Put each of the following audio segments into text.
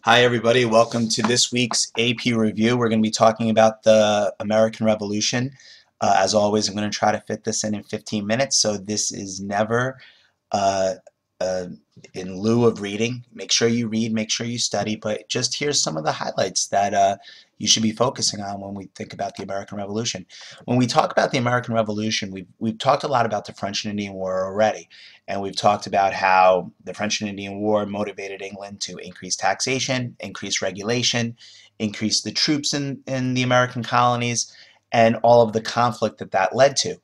Hi everybody, welcome to this week's AP review. We're going to be talking about the American Revolution. As always, I'm going to try to fit this in 15 minutes, so this is never uh, uh, in lieu of reading. Make sure you read, make sure you study, but just here's some of the highlights that you should be focusing on when we think about the American Revolution. When we talk about the American Revolution, we've talked a lot about the French and Indian War already, and we've talked about how the French and Indian War motivated England to increase taxation, increase regulation, increase the troops in the American colonies, and all of the conflict that that led to.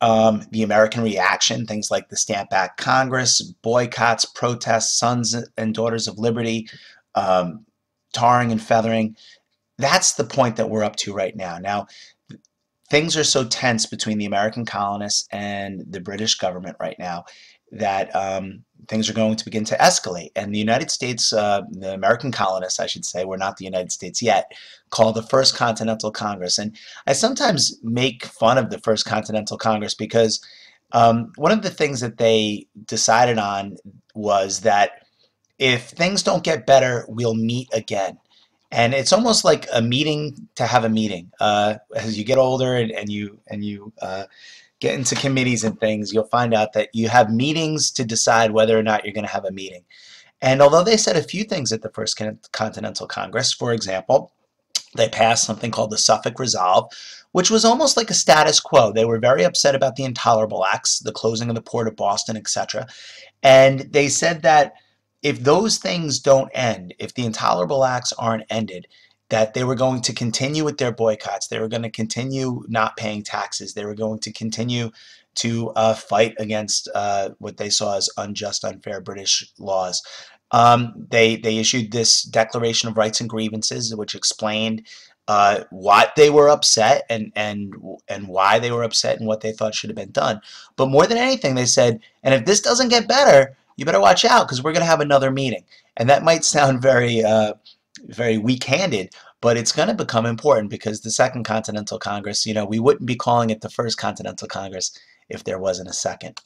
The American reaction, things like the Stamp Act Congress, boycotts, protests, Sons and Daughters of Liberty, um, tarring and feathering. That's the point that we're up to right now. Now, things are so tense between the American colonists and the British government right now that things are going to begin to escalate. And the United States, the American colonists, I should say, we're not the United States yet, called the First Continental Congress. And I sometimes make fun of the First Continental Congress because one of the things that they decided on was that if things don't get better, we'll meet again. And it's almost like a meeting to have a meeting. As you get older and you get into committees and things, you'll find out that you have meetings to decide whether or not you're going to have a meeting. And although they said a few things at the First Continental Congress, for example, they passed something called the Suffolk Resolve, which was almost like a status quo. They were very upset about the Intolerable Acts, the closing of the port of Boston, etc. And they said that if those things don't end, if the Intolerable Acts aren't ended, that they were going to continue with their boycotts. They were going to continue not paying taxes. They were going to continue to fight against what they saw as unjust, unfair British laws. They issued this Declaration of Rights and Grievances, which explained what they were upset and why they were upset and what they thought should have been done. But more than anything, they said, and if this doesn't get better, you better watch out because we're going to have another meeting. And that might sound very weak-handed, but it's going to become important because the Second Continental Congress, we wouldn't be calling it the First Continental Congress if there wasn't a second.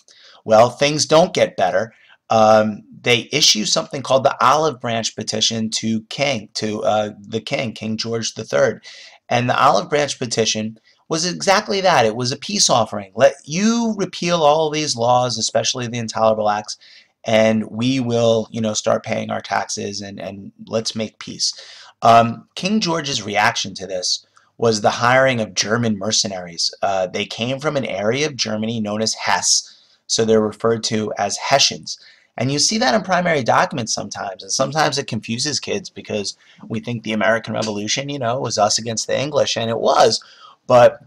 Well, things don't get better. They issue something called the Olive Branch Petition to the King, King George III. And the Olive Branch Petition was exactly that. It was a peace offering. Let you repeal all of these laws, especially the Intolerable Acts, and we will, start paying our taxes and let's make peace. King George's reaction to this was the hiring of German mercenaries. They came from an area of Germany known as Hesse, so they're referred to as Hessians. And you see that in primary documents sometimes, and sometimes it confuses kids because we think the American Revolution, was us against the English, and it was, but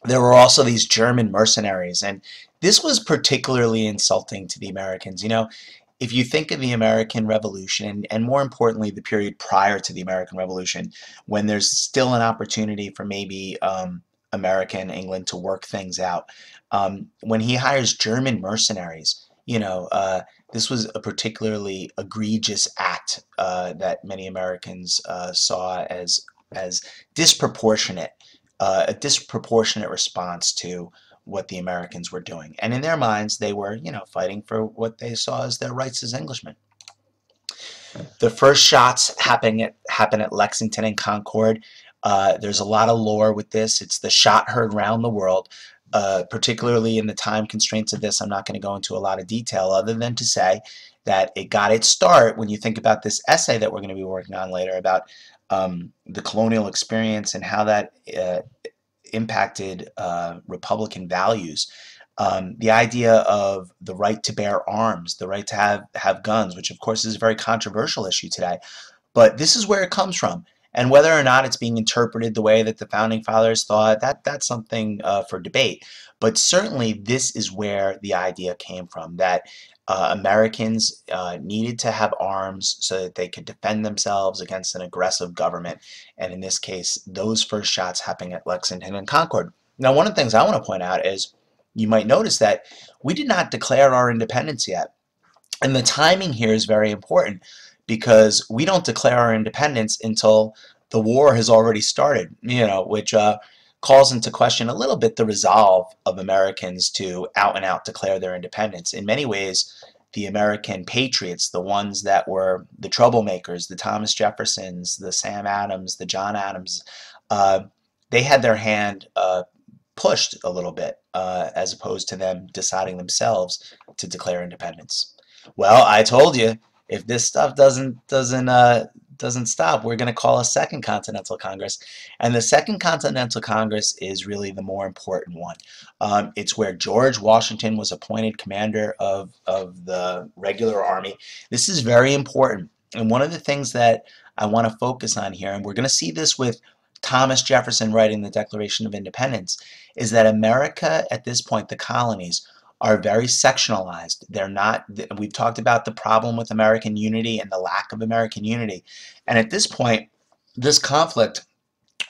there were also these German mercenaries, and this was particularly insulting to the Americans. If you think of the American Revolution, and more importantly, the period prior to the American Revolution, when there's still an opportunity for maybe America and England to work things out, when he hires German mercenaries, this was a particularly egregious act that many Americans saw as disproportionate, a disproportionate response to what the Americans were doing. And in their minds, they were, fighting for what they saw as their rights as Englishmen. The first shots happen at Lexington and Concord. There's a lot of lore with this. It's the shot heard round the world. Particularly in the time constraints of this, I'm not going to go into a lot of detail other than to say that it got its start when you think about this essay that we're going to be working on later about the colonial experience and how that impacted Republican values. The idea of the right to bear arms, the right to have guns, which of course is a very controversial issue today, but this is where it comes from. And whether or not it's being interpreted the way that the Founding Fathers thought, that's something for debate. But certainly this is where the idea came from, that Americans needed to have arms so that they could defend themselves against an aggressive government. And in this case, those first shots happening at Lexington and Concord. Now, one of the things I want to point out is you might notice that we did not declare our independence yet. And the timing here is very important, because we don't declare our independence until the war has already started, which calls into question a little bit the resolve of Americans to out and out declare their independence. In many ways, the American patriots, the ones that were the troublemakers, the Thomas Jeffersons, the Sam Adams, the John Adams, uh, they had their hand pushed a little bit, as opposed to them deciding themselves to declare independence. Well, I told you, if this stuff doesn't stop, we're going to call a Second Continental Congress, and the Second Continental Congress is really the more important one. It's where George Washington was appointed commander of the regular army. This is very important, and one of the things that I want to focus on here, and we're going to see this with Thomas Jefferson writing the Declaration of Independence, is that America at this point, the colonies, are very sectionalized. They're not, we've talked about the problem with American unity and the lack of American unity. And at this point, this conflict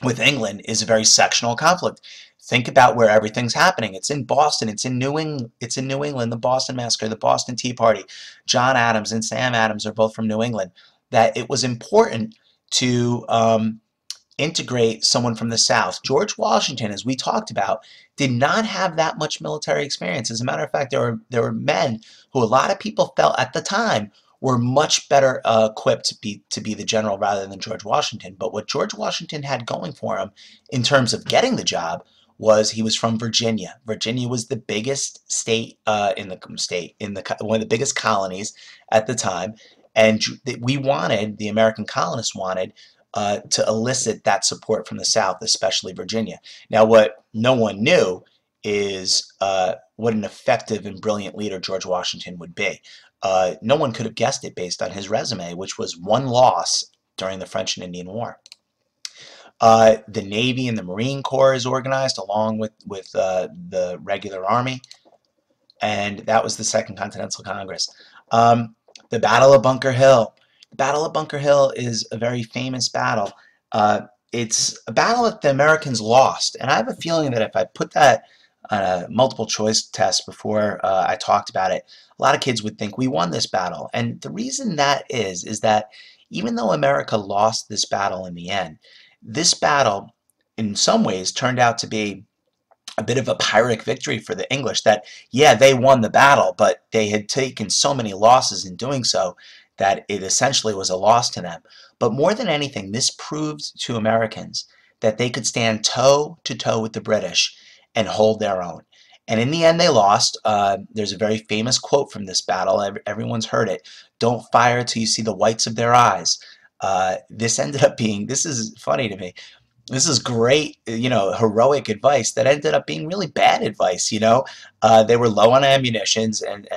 with England is a very sectional conflict. Think about where everything's happening. It's in Boston. It's in New England. The Boston Massacre, the Boston Tea Party. John Adams and Sam Adams are both from New England. That it was important to integrate someone from the South. George Washington, as we talked about, did not have that much military experience. As a matter of fact, there were men who a lot of people felt at the time were much better equipped to be the general rather than George Washington. But what George Washington had going for him in terms of getting the job was he was from Virginia. Virginia was the biggest state in the one of the biggest colonies at the time, and the American colonists wanted to elicit that support from the South, especially Virginia. Now, what no one knew is what an effective and brilliant leader George Washington would be. No one could have guessed it based on his resume, which was one loss during the French and Indian War. The Navy and the Marine Corps is organized along with the regular Army, and that was the Second Continental Congress. The Battle of Bunker Hill. The Battle of Bunker Hill is a very famous battle. It's a battle that the Americans lost, and I have a feeling that if I put that on a multiple choice test before I talked about it, a lot of kids would think we won this battle. And the reason that is that even though America lost this battle in the end, this battle in some ways turned out to be a bit of a Pyrrhic victory for the English. That, yeah, they won the battle, but they had taken so many losses in doing so that it essentially was a loss to them. But more than anything, this proved to Americans that they could stand toe to toe with the British and hold their own. And in the end, they lost. There's a very famous quote from this battle. Everyone's heard it. "Don't fire till you see the whites of their eyes." This ended up being, this is funny to me, this is great, heroic advice that ended up being really bad advice. They were low on ammunitions, and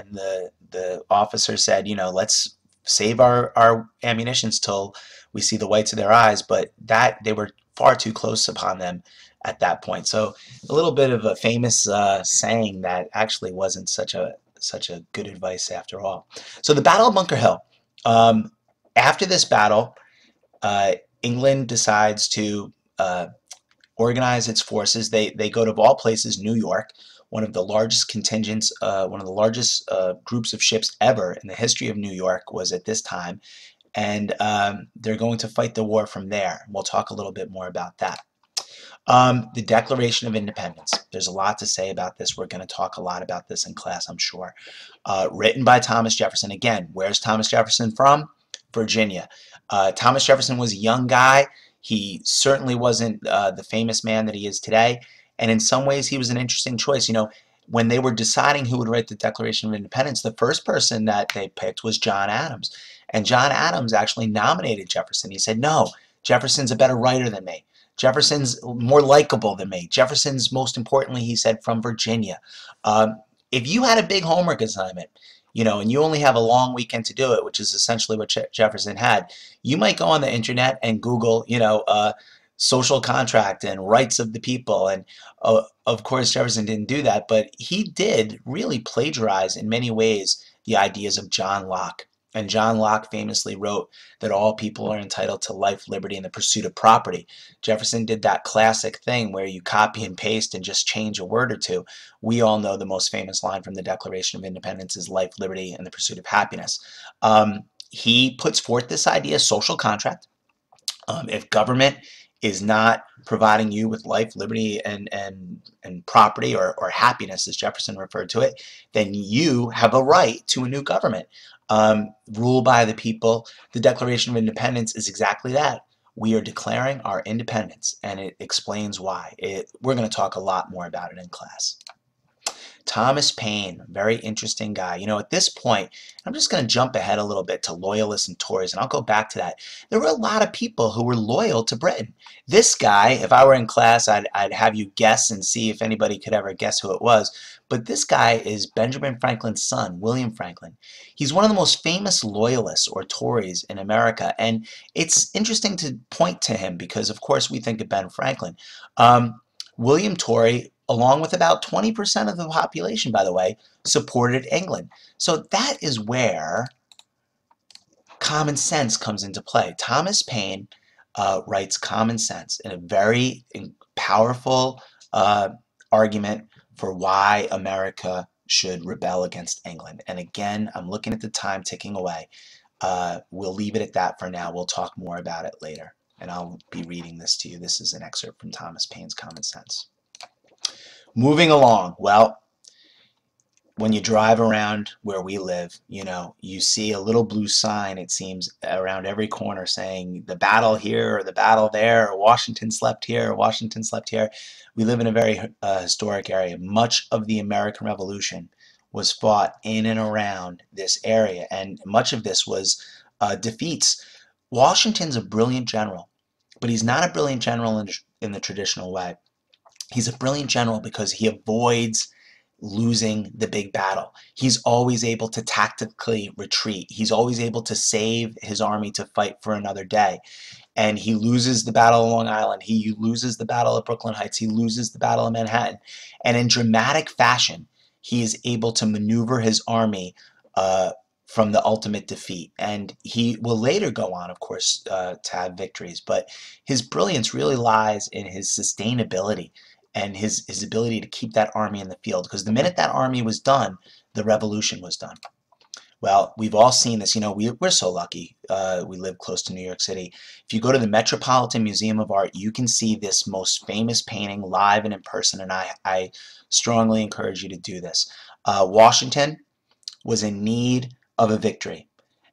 the officer said, let's save our ammunitions till we see the whites of their eyes, but that they were far too close upon them at that point. So a little bit of a famous saying that actually wasn't such a good advice after all. So the Battle of Bunker Hill. After this battle, England decides to organize its forces. They go to, of all places, New York, one of the largest contingents, one of the largest groups of ships ever in the history of New York was at this time, and they're going to fight the war from there. We'll talk a little bit more about that. The Declaration of Independence. There's a lot to say about this. We're going to talk a lot about this in class, I'm sure. Written by Thomas Jefferson. Again, where's Thomas Jefferson from? Virginia. Thomas Jefferson was a young guy. He certainly wasn't the famous man that he is today, and in some ways he was an interesting choice. When they were deciding who would write the Declaration of Independence, the first person that they picked was John Adams, and John Adams actually nominated Jefferson. He said, "No, Jefferson's a better writer than me. Jefferson's more likable than me. Jefferson's, most importantly," he said, "from Virginia." If you had a big homework assignment, and you only have a long weekend to do it, which is essentially what Jefferson had, you might go on the internet and Google, social contract and rights of the people. And of course, Jefferson didn't do that, but he did really plagiarize in many ways the ideas of John Locke. And John Locke famously wrote that all people are entitled to life, liberty, and the pursuit of property. Jefferson did that classic thing where you copy and paste and just change a word or two. We all know the most famous line from the Declaration of Independence is life, liberty, and the pursuit of happiness. He puts forth this idea, social contract. If government is not providing you with life, liberty, and property, or happiness, as Jefferson referred to it, then you have a right to a new government. Ruled by the people. The Declaration of Independence is exactly that. We are declaring our independence, and it explains why. We're going to talk a lot more about it in class. Thomas Paine, very interesting guy. You know, at this point, I'm just going to jump ahead a little bit to loyalists and Tories, and I'll go back to that. There were a lot of people who were loyal to Britain. This guy, if I were in class, I'd have you guess and see if anybody could ever guess who it was. But this guy is Benjamin Franklin's son, William Franklin. He's one of the most famous loyalists or Tories in America, and it's interesting to point to him because, of course, we think of Ben Franklin. William Torrey, along with about 20% of the population, by the way, supported England. So that is where common sense comes into play. Thomas Paine writes Common Sense in a very powerful argument for why America should rebel against England. And again, I'm looking at the time ticking away. We'll leave it at that for now. We'll talk more about it later. And I'll be reading this to you. This is an excerpt from Thomas Paine's Common Sense. Moving along, well, when you drive around where we live, you know, you see a little blue sign, it seems, around every corner saying the battle here or the battle there, or Washington slept here or Washington slept here. We live in a very historic area. Much of the American Revolution was fought in and around this area, and much of this was defeats. Washington's a brilliant general, but he's not a brilliant general in the traditional way. He's a brilliant general because he avoids losing the big battle. He's always able to tactically retreat. He's always able to save his army to fight for another day. And he loses the battle of Long Island. He loses the battle of Brooklyn Heights. He loses the battle of Manhattan. And in dramatic fashion, he is able to maneuver his army from the ultimate defeat. And he will later go on, of course, to have victories. But his brilliance really lies in his sustainability and his ability to keep that army in the field. Because the minute that army was done, the revolution was done. Well, we've all seen this. You know, we're so lucky. We live close to New York City. If you go to the Metropolitan Museum of Art, you can see this most famous painting live and in person, and I strongly encourage you to do this. Washington was in need of a victory,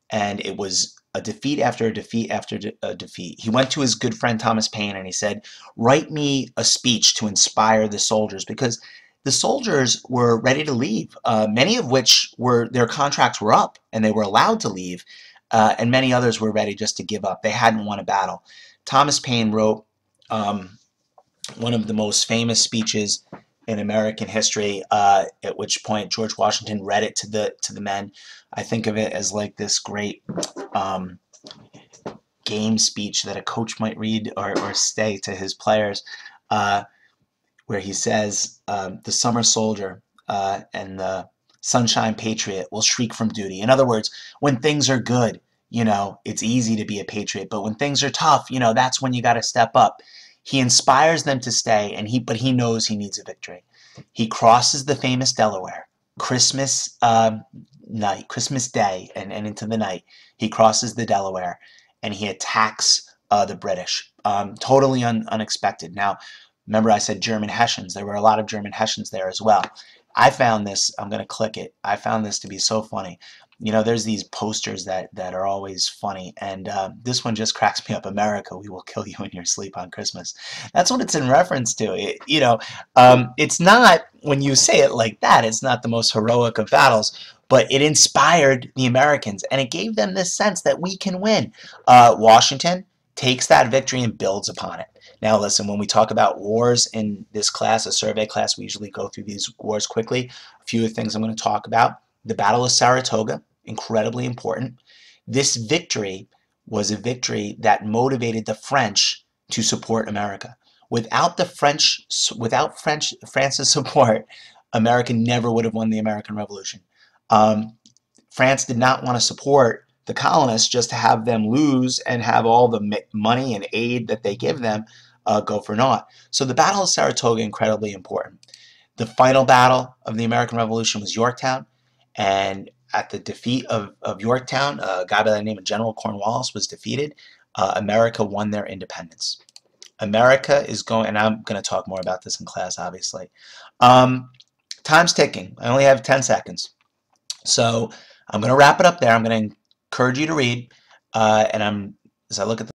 and it was a defeat after a defeat after a defeat. He went to his good friend Thomas Paine and he said, write me a speech to inspire the soldiers, because the soldiers were ready to leave, many of which their contracts were up and they were allowed to leave, and many others were ready just to give up. They hadn't won a battle. Thomas Paine wrote one of the most famous speeches in American history, at which point George Washington read it to the men. I think of it as like this great game speech that a coach might read or say to his players, where he says, the summer soldier and the sunshine patriot will shriek from duty. In other words, when things are good, you know, it's easy to be a patriot, but when things are tough, you know, that's when you got to step up. He inspires them to stay, but he knows he needs a victory. He crosses the famous Delaware, Christmas night, Christmas Day, and into the night. He crosses the Delaware, and he attacks the British. Totally unexpected. Now, remember I said German Hessians. There were a lot of German Hessians there as well. I found this, I'm going to click it, I found this to be so funny. You know, there's these posters that are always funny, and this one just cracks me up. America, we will kill you in your sleep on Christmas. That's what it's in reference to. You know, it's not, when you say it like that, it's not the most heroic of battles, but it inspired the Americans, and it gave them this sense that we can win. Washington takes that victory and builds upon it. Now listen, when we talk about wars in this class, a survey class, we usually go through these wars quickly. A few of the things I'm going to talk about. The Battle of Saratoga, incredibly important. This victory was a victory that motivated the French to support America. Without France's support, America never would have won the American Revolution. France did not want to support the colonists just to have them lose and have all the money and aid that they give them go for naught. So the Battle of Saratoga, incredibly important. The final battle of the American Revolution was Yorktown, and at the defeat of Yorktown, a guy by the name of General Cornwallis was defeated. America won their independence. America is going, and I'm going to talk more about this in class, obviously. Um, Time's ticking. I only have 10 seconds. So I'm going to wrap it up there. I'm going to encourage you to read, and as I look at